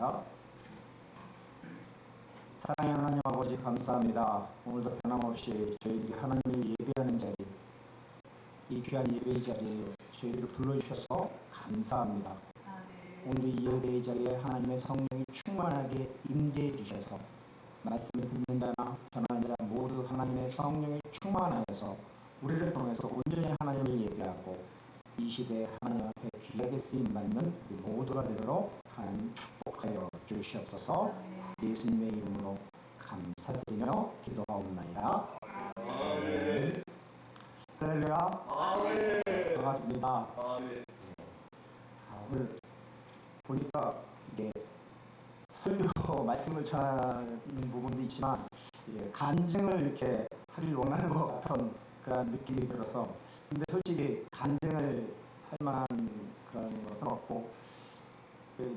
기도하겠습니다. 사랑하는 하나님 아버지 감사합니다. 오늘도 변함없이 저희들이 하나님을 예배하는 자리, 이 귀한 예배의 자리에 저희를 불러주셔서 감사합니다. 오늘 이 예배의 자리에 하나님의 성령이 충만하게 임재해 주셔서 말씀을 듣는 자나 전하는 자 모두 하나님의 성령이 충만하여서 우리를 통해서 온전히 하나님을 예배하고 이 시대에 하나님 앞에 귀하게 쓰임받는 모두가 되도록 하나님 축복하여 주시옵소서. 예수님의 이름으로 감사드리며 기도하옵나이다. 아멘. 할렐루야. 아멘. 반갑습니다. 아멘. 오늘 보니까 이게 설교 말씀을 전하는 부분도 있지만 간증을 이렇게 하길 원하는 것 같은 그런 느낌이 들어서, 근데 솔직히 간증을 할 만한 그런 것은 없고,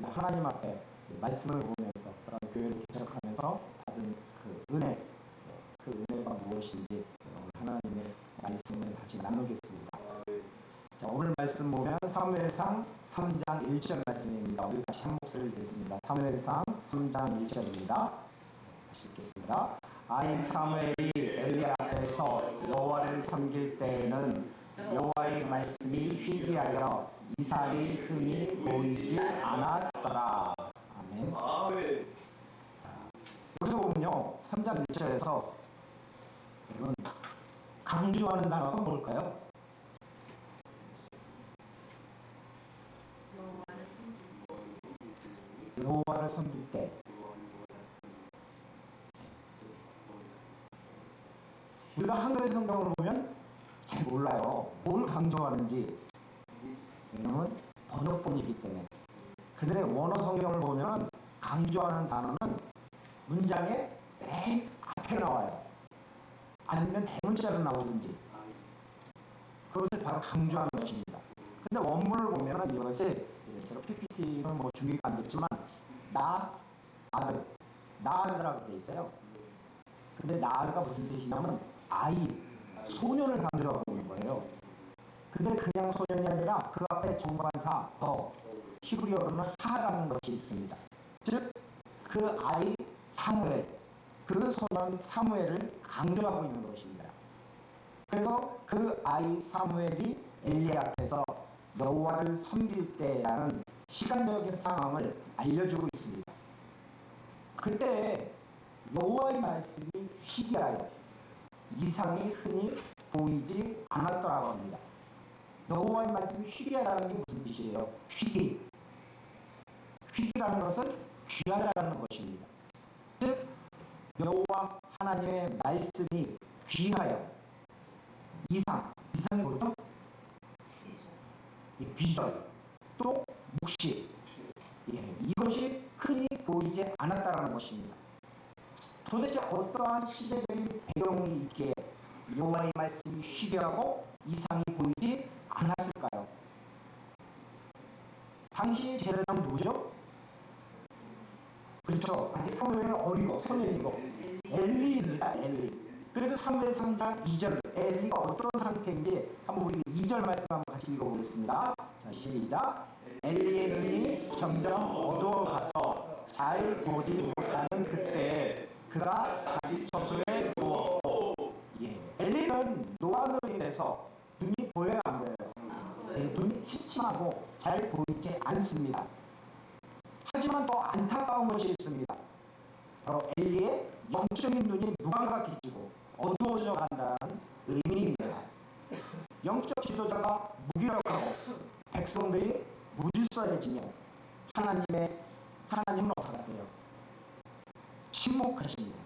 하나님 앞에 말씀을 보면서 그런 교회를 개척하면서 받은 그 은혜, 그 은혜가 무엇인지 하나님의 말씀을 같이 나누겠습니다. 자, 오늘 말씀 보면 사무엘상 3장 1절 말씀입니다. 우리 다시 한 목소리를 드리겠습니다. 사무엘상 3장 1절입니다. 다시 읽겠습니다. 아이 사무엘이 엘리 앞에서 여호와를 섬길 때에는 여호와의 말씀이 희귀하여 이삭이 흠이 보이지 않았더라. 아멘. 아멘. 여기서 보면요, 3장 1절에서 여러분 강조하는 단어가 뭘까요? 여호와를 섬길 때. 우리가 한글 성경을 보면 잘 몰라요. 뭘 강조하는지. 왜냐면 번역본이기 때문에. 그런데 원어 성경을 보면 강조하는 단어는 문장의 맨 앞에 나와요. 아니면 대문자로 나오든지. 그것을 바로 강조하는 것입니다. 근데 원문을 보면 이것이, 제가 PPT는 뭐 준비가 안 됐지만, 나아들라고 되어 있어요. 근데 나아가 무슨 뜻이냐면 아이, 소년을 강조하고 있는 거예요. 근데 그냥 소년이 아니라 그 앞에 정관사, 히브리어로는 하라는 것이 있습니다. 즉, 그 아이 사무엘, 그 소년 사무엘을 강조하고 있는 것입니다. 그래서 그 아이 사무엘이 엘리 앞에서 여호와를 섬길 때라는 시간적인 상황을 알려주고 있습니다. 그때 여호와의 말씀이 희귀하여 이상이 흔히 보이지 않았더라고 합니다. 여호와의 말씀이 희귀하다는 게 무슨 뜻이에요? 희귀라는 것은 귀하다는 것입니다. 즉, 여호와 하나님의 말씀이 귀하여 이상이 뭐죠? 비전, 또 묵시, 이것이 흔히 보이지 않았다는 것입니다. 도대체 어떠한 시대적인 배경이 있기에 여호와의 말씀이 희귀하고 이상이 보이지 않았을까요? 당시 제사장 누구죠? 그렇죠. 사무엘은 어리고 소년이고 엘리입니다. 엘리. 그래서 사무엘 3장 2절 엘리가 어떤 상태인지 한번 우리 2절 말씀 한번 같이 읽어보겠습니다. 자, 시작. 엘리의 눈이 점점 어두워가서 잘 보지 못하는 그때 그가 자기 처소에 누웠고, 엘리는 노안으로 인해서 눈이 보여야 안 보여요? 눈이 침침하고 잘 보이지 않습니다. 하지만 더 안타까운 것이 있습니다. 바로 엘리의 영적인 눈이 무감각해지고 어두워져 간다는 의미입니다. 영적 지도자가 무기력하고 백성들이 무질서해지며 하나님은 어떻게 하세요? 침묵하십니다.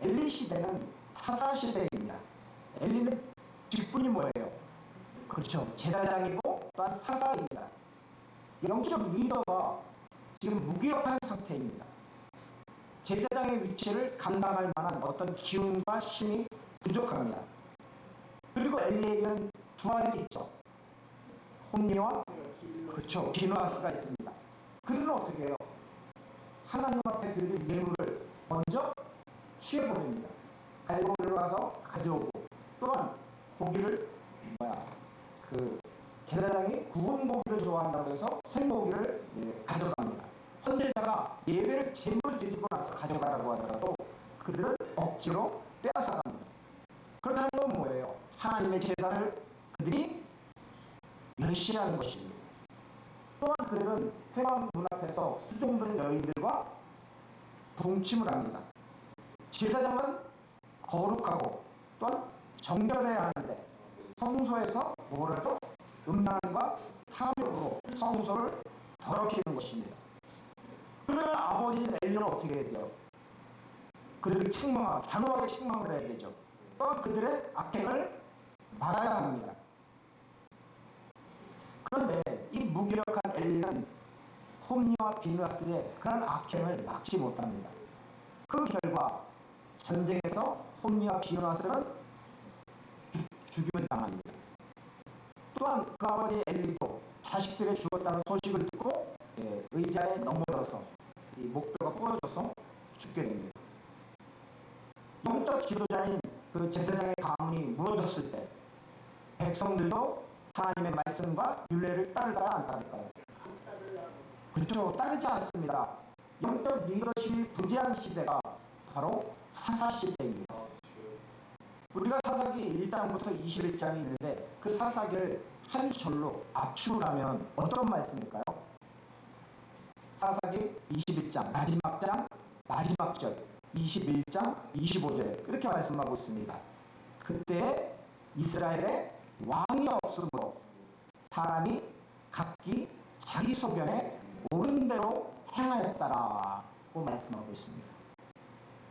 엘리 시대는 사사 시대입니다. 엘리는 직분이 뭐예요? 그렇죠. 제사장이고 또한 사사입니다. 영적 리더가 지금 무기력한 상태입니다. 제사장의 위치를 감당할 만한 어떤 기운과 힘이 부족합니다. 그리고 엘리에게는 두 아들이 있죠. 홈리와 그렇죠. 비누아스가 있습니다. 그들은 어떻게 해요? 하나님 앞에 드릴 예물을 먼저 취해버립니다. 갈고기를 와서 가져오고, 또한 고기를 제사장이 구운 고기를 좋아한다고 해서 생고기를 가져갑니다. 누가 예배를 제물을 드리고 나서 가져가라고 하더라도 그들은 억지로 빼앗아갑니다. 그렇다는 건 뭐예요? 하나님의 제사를 그들이 멸시하는 것입니다. 또한 그들은 회막 문 앞에서 수종드는 여인들과 동침을 합니다. 제사장은 거룩하고 또한 정결해야 하는데 성소에서 뭐라도 음란과 탐욕으로 성소를 더럽히는 것입니다. 그러면 아버지 엘리는 어떻게 해야 돼요? 그들을 책망하고 단호하게 책망을 해야 되죠. 또한 그들의 악행을 막아야 합니다. 그런데 이 무기력한 엘리는 홈리와 비누아스의 그런 악행을 막지 못합니다. 그 결과 전쟁에서 홈리와 비누아스는 죽임을 당합니다. 또한 그 아버지 엘리도 자식들이 죽었다는 소식을 듣고 의자에 넘어져서 이 목뼈가 부러져서 죽게 됩니다. 영적 지도자인 그 제사장의 가문이 무너졌을 때 백성들도 하나님의 말씀과 율례를 따를까요? 안 따를까요? 그렇죠. 따르지 않습니다. 영적 리더십이 부재한 시대가 바로 사사시대입니다. 우리가 사사기 1장부터 21장이 있는데 그 사사기를 한 절로 압축을 하면 어떤 말씀일까요? 사사기 21장 마지막 장 마지막 절 21장 25절 그렇게 말씀하고 있습니다. 그때 이스라엘에 왕이 없으므로 사람이 각기 자기 소견에 옳은 대로 행하였다라고 말씀하고 있습니다.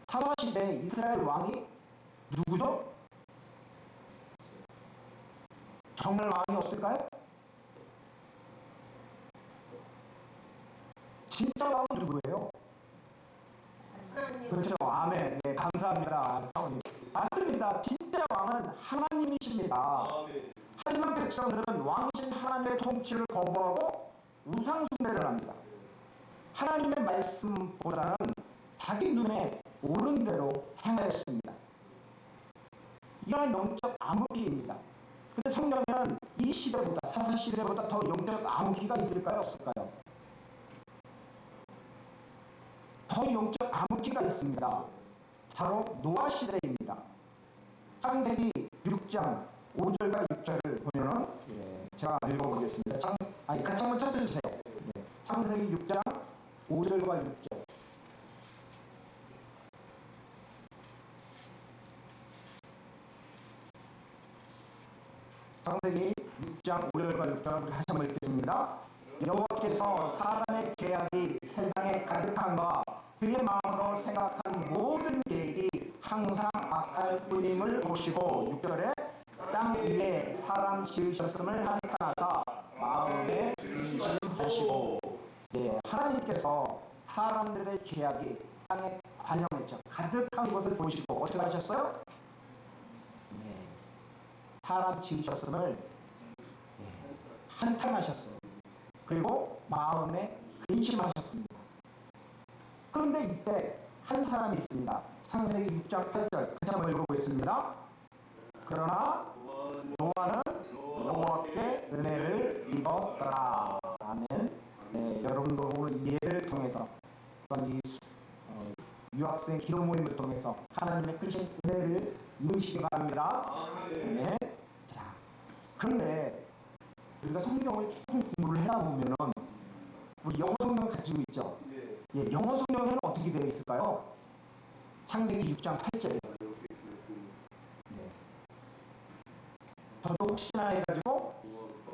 사사시대에 이스라엘 왕이 누구죠? 정말 왕이 없을까요? 진짜 왕은 누구예요? 그렇죠. 아멘. 네, 감사합니다. 사모님. 맞습니다. 진짜 왕은 하나님이십니다. 하지만 백성들은 왕이신 하나님의 통치를 거부하고 우상숭배를 합니다. 하나님의 말씀보다는 자기 눈에 옳은 대로 행하였습니다. 이러한 영적 암흑기입니다. 근데 성경에는 이 시대보다 사사시대보다 더 영적 암흑기가 있을까요? 없을까요? 더 영적 암흑기가 있습니다. 바로 노아 시대입니다. 창세기 6장 5절과 6절을 보면은 제가 읽어보겠습니다. 같이 한번 찾아주세요. 창세기 6장 5절과 6절. 창세기 6장 5절과 6절을 다시 한번 읽겠습니다. 여호와께서 사람의 계약이 세상에 가득한가 그의 마음으로 생각한 모든 계획이 항상 악할 뿐임을 보시고 6절에 땅 위에 사람 지으셨음을 나타나사 마음에 근심하시고 하나님께서 사람들의 죄악이 땅에 관영했죠. 가득한 것을 보시고 어떻게 하셨어요? 사람 지으셨음을 한탄하셨어요. 그리고 마음에 근심하셨습니다. 그런데 이때 한 사람이 있습니다. 창세기 6장 8절 같이 한번 읽어보겠습니다. 그러나 노아는 여호와께 은혜를 입었더라. 아멘. 네, 여러분도 오늘 이 예배를 통해서 또한 이 유학생 기도 모임을 통해서 하나님의 크신 은혜를 입으시기 바랍니다. 네. 자, 그런데 우리가 성경을 조금 공부를 해다 보면은 우리 영어 성경 가지고 있죠. 영어 성경에는 어떻게 되어 있을까요? 창세기 6장 8절에. 저도 혹시나 해가지고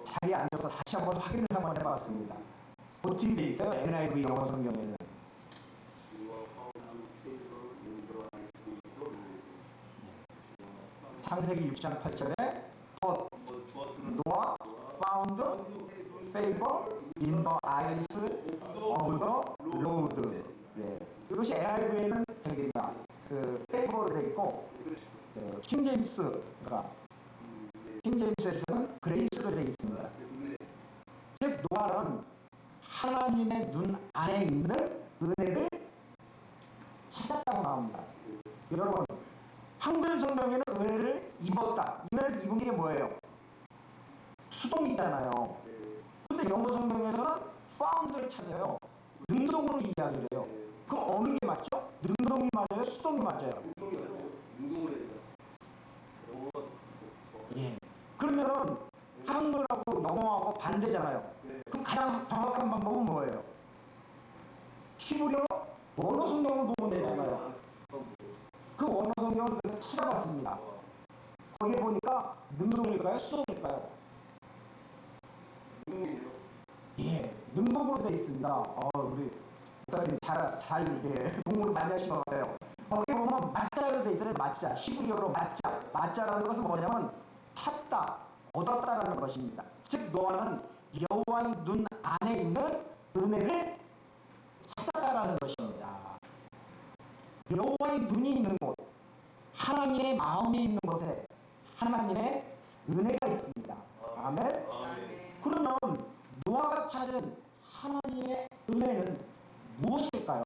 자리에 앉아서 다시 한번 확인을 한번 해봤습니다. 어떻게 되어 있어요? NIV 영어 성경에는. 창세기 6장 8절에 But Noah found favor in the eyes of the Lord. 이것이 NIV에는 그 favor로 되어 있고 킹제임스가 킹제임스에서는 그레이스로 되어 있습니다. 즉 노아는 하나님의 눈 안에 있는 은혜를 찾았다고 나옵니다. 여러분 한글 성경에는 은혜를 입었다. 은혜를 입은 게 뭐예요? 수동이잖아요. 근데 영어 성경에서는 found를 찾아요. 능동으로 이야기를 해요. 어느 게 맞죠? 능동이 맞아요? 수동이 맞아요? 능동을 해야 예. 그러면은 한글하고 영어하고 반대잖아요. 네. 그럼 가장 정확한 방법은 뭐예요? 히브리어 원어 성경을 보면 되잖아요. 그 원어 성경을 그래서 찾아봤습니다. 거기에 보니까 능동일까요? 수동일까요? 능동이에요. 예, 능동으로 되어 있습니다. 우리 목사님 잘 이게 공부를 많이 하신 것 같아요. 거기 보면 맞자로 되어 있어요. 맞자. 히브리어로 맞자. 맞자라는 것은 뭐냐면 찾다, 얻었다라는 것입니다. 즉 노아는 여호와의 눈 안에 있는 은혜를 찾았다라는 것입니다. 여호와의 눈이 있는 곳, 하나님의 마음이 있는 곳에 하나님의 은혜가 있습니다. 아멘. 그러면 노아가 찾은 하나님의 은혜는 무엇일까요?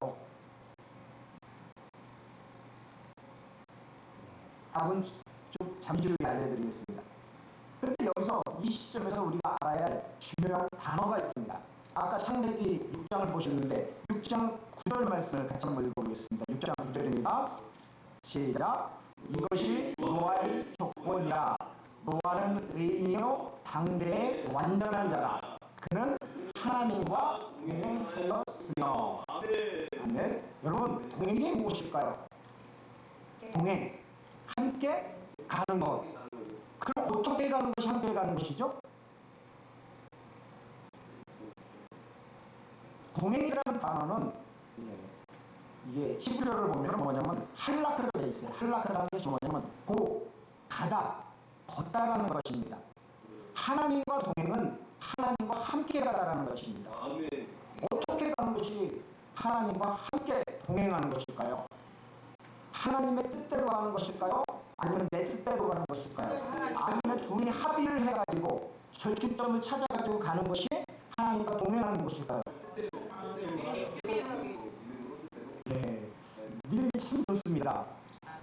답은 좀 잠시 후에 알려드리겠습니다. 그런데 여기서 이 시점에서 우리가 알아야 할 중요한 단어가 있습니다. 아까 창세기 6장을 보셨는데 6장 9절 말씀을 같이 한번 읽어보겠습니다. 6장 9절입니다. 시작. 이것이 노아의 조건이라. 노아는 의인이요 당대의 완전한 자라. 그는 하나님과 동행하였으며. 아멘. 여러분, 동행이 무엇일까요? 동행, 함께 가는 것. 그럼 어떻게 가는 것이 함께 가는 것이죠? 동행이라는 단어는 이게 히브리어를 보면 뭐냐면 할라크로 되어 있어요. 할라크라는 것이 뭐냐면 가다, 걷다라는 것입니다. 하나님과 동행은 하나님과 함께 가다라는 것입니다. 아멘. 어떻게 가는 것이 하나님과 함께 동행하는 것일까요? 하나님의 뜻대로 가는 것일까요? 아니면 내 뜻대로 가는 것일까요? 아니면 둘이 합의를 해가지고 절충점을 찾아가지고 가는 것이 하나님과 동행하는 것일까요? 네, 믿음이 참 좋습니다.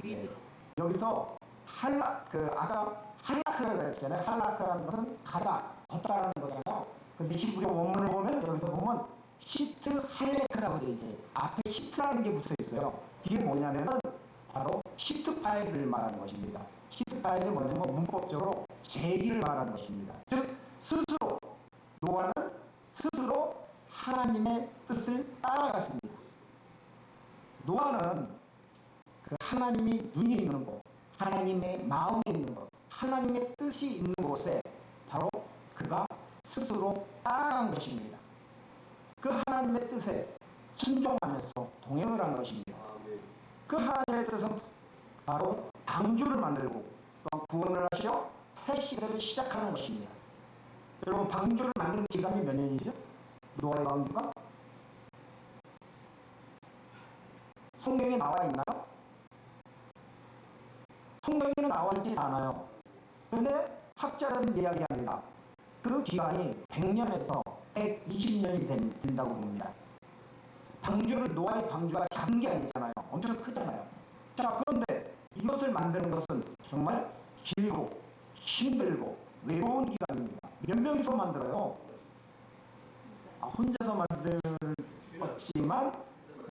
네. 여기서 아까 할라크라고 했잖아요. 할라크라는 것은 가다, 걷다라는 거잖아요. 근데 히브리 원문을 보면 여기서 보면 히트 할레크라고 되어 있어요. 앞에 히트라는 게 붙어 있어요. 이게 뭐냐면은 바로 히트 파일을 말하는 것입니다. 히트 파일이 뭐냐면 문법적으로 제의를 말하는 것입니다. 즉 스스로 노아는 스스로 하나님의 뜻을 따라갔습니다. 노아는 그 하나님이 눈이 있는 곳, 하나님의 마음이 있는 곳, 하나님의 뜻이 있는 곳에 바로 그가 스스로 따라간 것입니다. 그 하나님의 뜻에 순종하면서 동행을 한 것입니다. 그 하나님의 뜻은 바로 방주를 만들고 또 구원을 하시어 새 시대를 시작하는 것입니다. 여러분, 방주를 만든 기간이 몇 년이죠? 노아의 방주가? 성경에 나와 있나요? 성경에는 나와 있지 않아요. 그런데 학자들은 이야기합니다. 그 기간이 100년에서 120년이 된다고 봅니다. 방주를, 노아의 방주가 작은 게 아니잖아요. 엄청 크잖아요. 자, 그런데 이것을 만드는 것은 정말 길고 힘들고 외로운 기간입니다. 몇 명이서 만들어요? 혼자서 만들었지만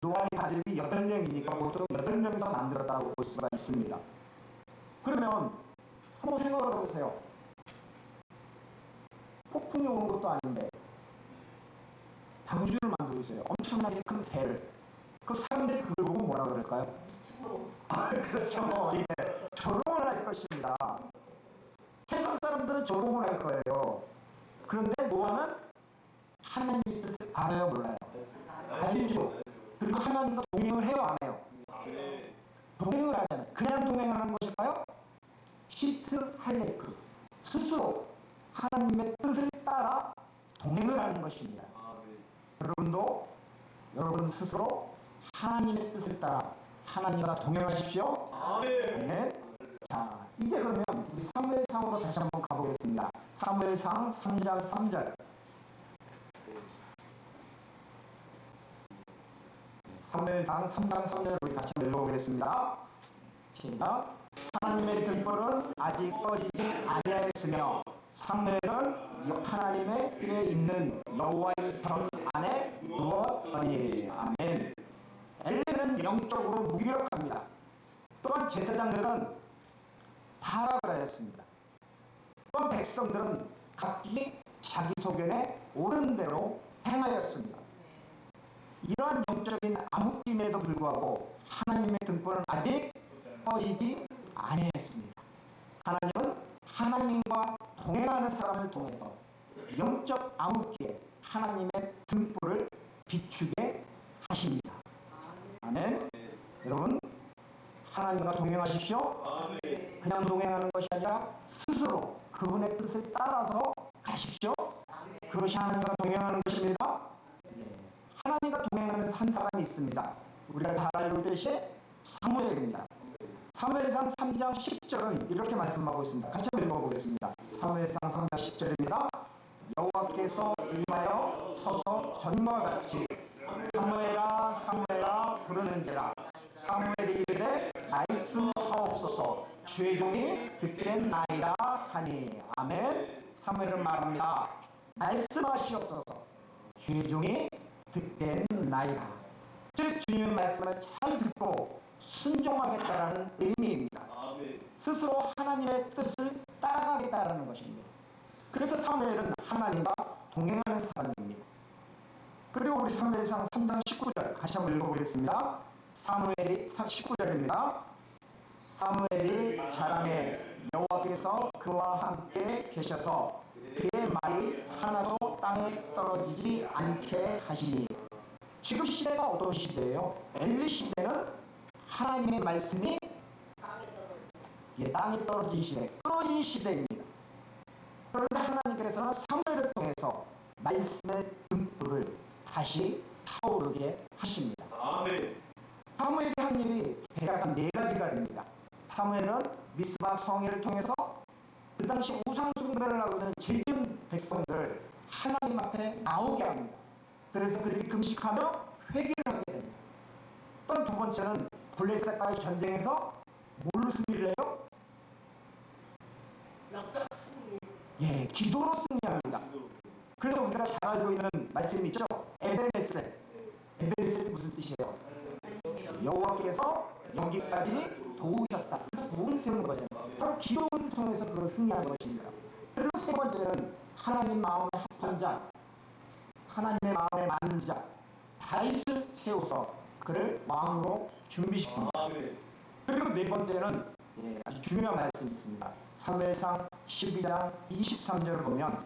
노아의 가족이 8명이니까 보통 8명이서 만들었다고 볼 수가 있습니다. 그러면 한번 생각을 해보세요. 폭풍이 오는 것도 아닌데 방주를 만들고 있어요. 엄청나게 큰 배를. 그 사람들이 그걸 보고 뭐라 그럴까요? 그렇죠. 예. 조롱을 할 것입니다. 세상 사람들은 조롱을 할 거예요. 그런데 노아는 하나님의 뜻을 알아요, 몰라요? 알죠. 그리고 하나님과 동행을 해요, 안 해요? 동행을 하잖아요. 그냥 동행하는 것일까요? 히트 할레크, 스스로 하나님의 뜻을 따라 동행을 하는 것입니다. 여러분도 여러분 스스로 하나님의 뜻을 따라 하나님과 동행하십시오. 네. 자, 이제 그러면 우리 사무엘상으로 다시 한번 가보겠습니다. 사무엘상 3장 3절. 사무엘상 3장 3절 우리 같이 읽어보겠습니다. 시작. 하나님의 등불은 아직 꺼지지 아니하였으며 사무엘은 하나님의 뜰에 있는 여호와의 전 안에 누웠더니. 아멘. 엘리는 사람들은 영적으로 무기력합니다. 또한 제사장들은 타락을 하였습니다. 또한 백성들은 각기 자기 소견에 옳은 대로 행하였습니다. 이러한 영적인 암흑김에도 불구하고 하나님의 등불은 아직 꺼지지 아니했습니다. 하나님은 하나님과 동행하는 사람을 통해서 영적 암흑기에 하나님의 등불을 비추게 하십니다. 아멘. 여러분, 하나님과 동행하십시오. 그냥 동행하는 것이 아니라 스스로 그분의 뜻을 따라서 가십시오. 그것이 하나님과 동행하는 것입니다. 하나님과 동행하는 한 사람이 있습니다. 우리가 잘 알고 있듯이 사무엘입니다. 사무엘상 3장 10절은 이렇게 말씀하고 있습니다. 같이 한번 읽어보겠습니다. 사무엘상 3장 10절입니다. 여호와께서 임하여 서서 전과 같이 사무엘아 사무엘아 부르는지라. 사무엘이 이르되 말씀하옵소서 주의 종이 듣겠나이다 하니. 아멘. 사무엘은 말합니다. 말씀하시옵소서 주의 종이 듣겠나이다. 즉 주님의 말씀을 잘 듣고 순종하겠다라는 의미입니다. 스스로 하나님의 뜻을 따라가겠다라는 것입니다. 그래서 사무엘은 하나님과 동행하는 사람입니다. 그리고 우리 사무엘상 3장 19절 같이 한번 읽어보겠습니다. 사무엘이 19절입니다. 사무엘이 자라매 여호와께서 그와 함께 계셔서 그의 말이 하나도 땅에 떨어지지 않게 하시니. 지금 시대가 어떤 시대예요? 엘리 시대는 하나님의 말씀이 땅에 떨어진 시대, 끊어진 시대입니다. 그런데 하나님께서는 사무엘을 통해서 말씀의 등불을 다시 타오르게 하십니다. 아멘. 사무엘이 한 일이 대략 한 4가지가 됩니다. 사무엘은 미스바 성회를 통해서 그 당시 우상 숭배를 하고 있는 죄진 백성들을 하나님 앞에 나오게 합니다. 그래서 그들이 금식하며 회개를 하게 됩니다. 또 두 번째는 블레셋과의 전쟁에서 뭘로 승리를 해요? 기도로 승리합니다. 그래서 우리가 잘 알고 있는 말씀이 있죠. 에베네셀. 에베네셀이 무슨 뜻이에요? 여호와께서 여기까지 도우셨다. 그래서 도움을 세우는 거잖아요. 바로 기도를 통해서 그걸 승리하는 것입니다. 그리고 세 번째는 하나님 마음에 합한 자, 하나님의 마음에 맞는 자, 다윗을 세워서 그를 왕으로 준비시킵니다. 그리고 네 번째는 아주 중요한 말씀이 있습니다. 사무엘상 12장 23절을 보면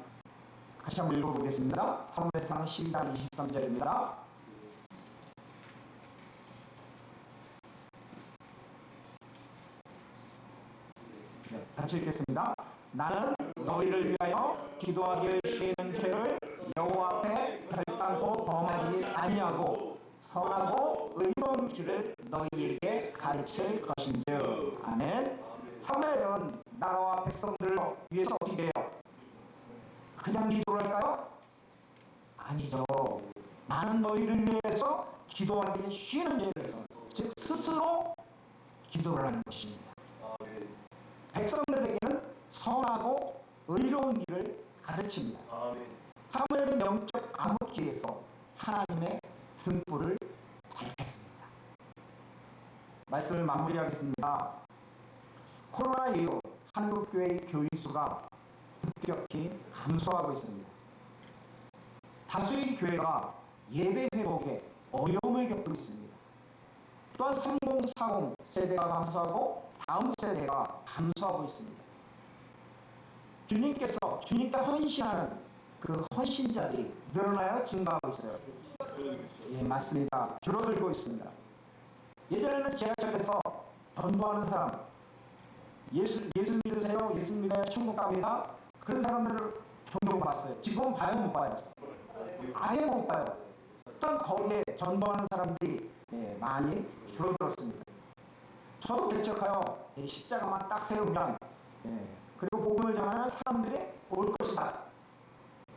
같이 한번 읽어보겠습니다. 사무엘상 12장 23절입니다. 같이 읽겠습니다. 나는 너희를 위하여 기도하기를 쉬는 죄를 여호와 앞에 결단코 범하지 아니하고 선하고 의로운 길을 너희에게 가르칠 것인즉. 아멘. 사무엘은 나라와 백성들을 위해서 어떻게 해요? 그냥 기도를 할까요? 아니죠. 나는 너희를 위해서 기도하기를 쉬는 죄를 해서, 즉 스스로 기도를 하는 것입니다. 백성들에게는 선하고 의로운 길을 가르칩니다. 사무엘은 영적 암흑기에서 하나님의 등불을 밝혔습니다. 말씀을 마무리하겠습니다. 코로나 이후 한국교회의 교인 수가 급격히 감소하고 있습니다. 다수의 교회가 예배 회복에 어려움을 겪고 있습니다. 또한 3040 세대가 감소하고 다음 세대가 감소하고 있습니다. 주님께 헌신하는 그 헌신자들이 늘어나요? 증가하고 있어요? 맞습니다. 줄어들고 있습니다. 예전에는 지하철에서 전도하는 사람, 예수 믿으세요? 예수 믿어야 천국 갑니다. 그런 사람들을 종종 봤어요. 지금은 봐요? 못 봐요? 아예 못 봐요. 또한 거기에 전도하는 사람들이 많이 줄어들었습니다. 저도 개척하여 십자가만 딱 세우면 그리고 복음을 전하면 사람들이 올 것이다.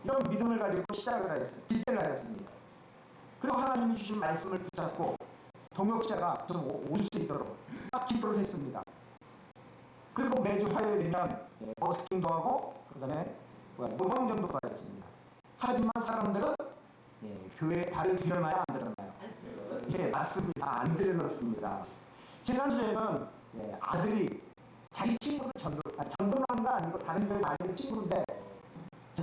이런 믿음을 가지고 시작을 하였습니다. 기대를 하였습니다. 그리고 하나님이 주신 말씀을 붙잡고 동역자가 좀 올 수 있도록 딱 기도를 했습니다. 그리고 매주 화요일이면 버스킹도 하고 그 다음에 노방전도 하였습니다. 하지만 사람들은 교회에 발을 들여놔야 안 들여놔요? 예, 맞습니다. 안 드려놓습니다. 지난주에는 아들이 자기 친구를 전도는 한 거 아니고 다른 교회 다니는 친구인데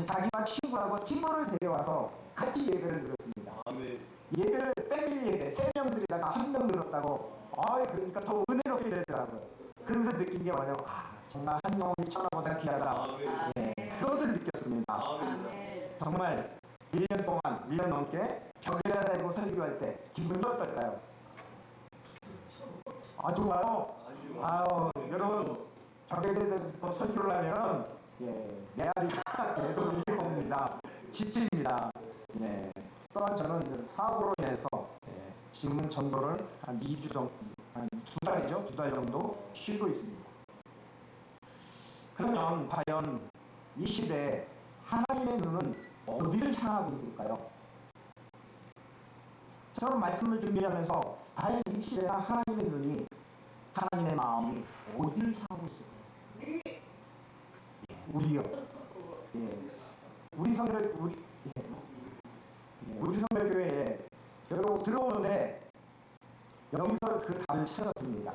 자기와 친구하고 친구를 데려와서 같이 예배를 드렸습니다. 아멘. 예배를 패밀리 예배 3명 드리다가 1명 들었다고 그러니까 더 은혜롭게 되더라고요. 그러면서 느낀 게 뭐냐고 정말 한 영혼이 천하보다 귀하다. 아멘. 그것을 느꼈습니다. 아멘. 정말 1년 동안 1년 넘게 벽에다 대고 설교할 때 기분이 어떨까요? 좋아요. 여러분 벽에 대고 설교를 하면 내 아리가 계속 밀려옵니다. 지칩니다. 또한 저는 사고로 인해서 지금은 전도를 한 2주 정도, 한 2달이죠. 2달 정도 쉬고 있습니다. 그러면 과연 이 시대에 하나님의 눈은 어디를 향하고 있을까요? 저는 말씀을 준비하면서 과연 이 시대에 하나님의 눈이, 하나님의 마음이 어디를 향하고 있을까요? 우리요. 우리 성결교회에 여러분 들어오는데 여기서 그 답을 찾았습니다.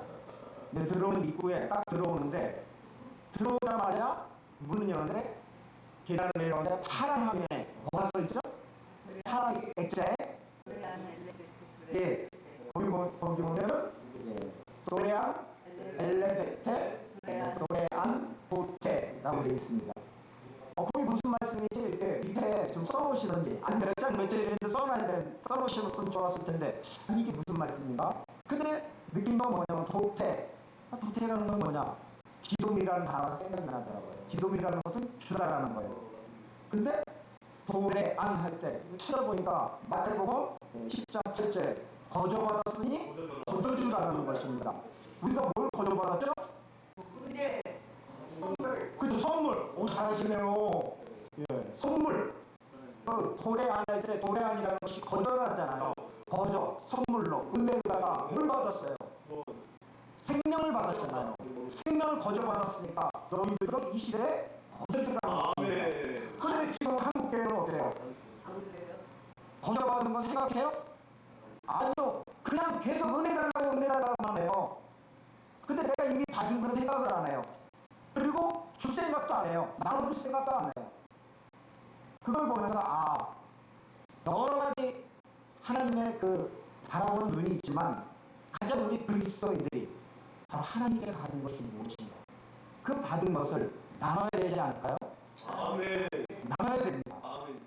들어오는 입구에 딱 들어오는데 들어오자마자 문을 여는데 계단을 내려오는데 파란 화면에 뭐가 써있죠? 파란 액자에 거기 보면은 소레안 엘레베테 소레안 호텔라고 되어 있습니다. 거기 무슨 말씀이지? 이렇게 밑에 좀 써놓으시던지 몇 장 몇 절인데 써놓으시면 좋았을 텐데 이게 무슨 말씀인가? 근데 느낀 건 뭐냐면 도태라는 건 뭐냐? 기돔이라는 단어가 생각이 나더라고요. 기돔이라는 것은 주다라는 거예요. 근데 도래 안 할 때 찾아보니까 마태복음 10장 8절에 거저받았으니 거저주라는 것입니다. 우리가 뭘 거저받았죠? 은혜, 선물. 그죠, 선물. 잘하시네요. 선물. 도래 안 할 때 도래안이라는 것이 거저하잖아요. 거저, 선물로 은혜로다가 뭘 받았어요? 생명을 받았잖아요. 생명을 거저받았으니까 너희들도 이 시대에 거저주라는 것입니다. 그런데 지금 한국 교회는 어때요? 거저받은 건 생각해요? 아니요. 그냥 계속 은혜 달라고만 해요. 근데 내가 이미 받은 건 생각을 안 해요. 그리고 줄 생각도 안 해요. 나눠줄 생각도 안 해요. 그걸 보면서 여러 가지 하나님의 바라보는 눈이 있지만 가장 우리 그리스도인들이 바로 하나님께 받은 것이 무엇인가? 그 받은 것을 나눠야 되지 않을까요? 아멘. 나눠야 됩니다. 아멘.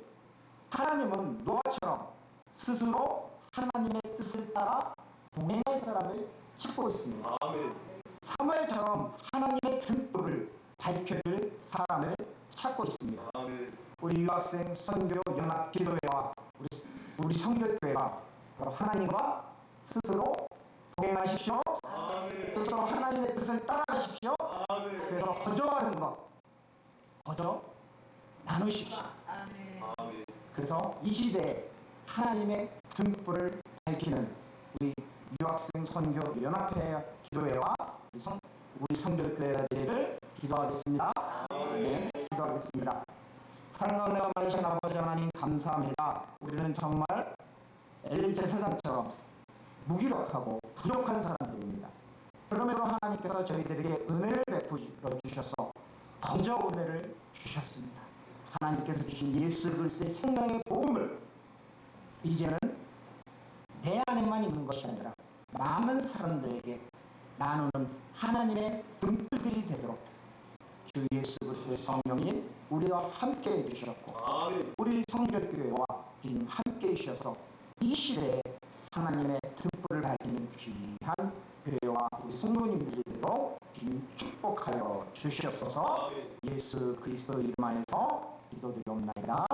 하나님은 노아처럼 스스로 하나님의 뜻을 따라 동행할 사람을 찾고 있습니다. 아멘. 사무엘처럼 하나님의 등불을 밝혀줄 사람을 찾고 있습니다. 아멘. 우리 유학생 선교 연합 기도회와 우리 성결교회가 바로 하나님과 스스로 동행하십시오. 아멘. 스스로 하나님의 뜻을 따라가십시오. 아멘. 그래서 거저하는 것 거저 나누십시오. 아멘. 그래서 이 시대에 하나님의 등불을 밝히는 우리 유학생 선교 연합회 기도회와 우리 성결교회를 기도하겠습니다. 기도하겠습니다. 사랑과 은혜가 많으신 아버지 하나님 감사합니다. 우리는 정말 엘리 제사장처럼 무기력하고 부족한 사람들입니다. 그럼에도 하나님께서 저희들에게 은혜를 베풀어 주셔서 거저 은혜를 주셨습니다. 하나님께서 주신 예수 그리스도의 생명의 복음을 이제는 내 안에만 있는 것이 아니라 많은 사람들에게 나누는 하나님의 등불들이 되도록 주 예수 그리스도의 성령이 우리와 함께 해주셨고 아멘. 우리 성결교회와 주님 함께 해주셔서 이 시대에 하나님의 등불을 밝히는 귀한 교회와 우리 성도님들도 주님 축복하여 주시옵소서. 예수 그리스도 이름 안에서 기도드리옵나이다.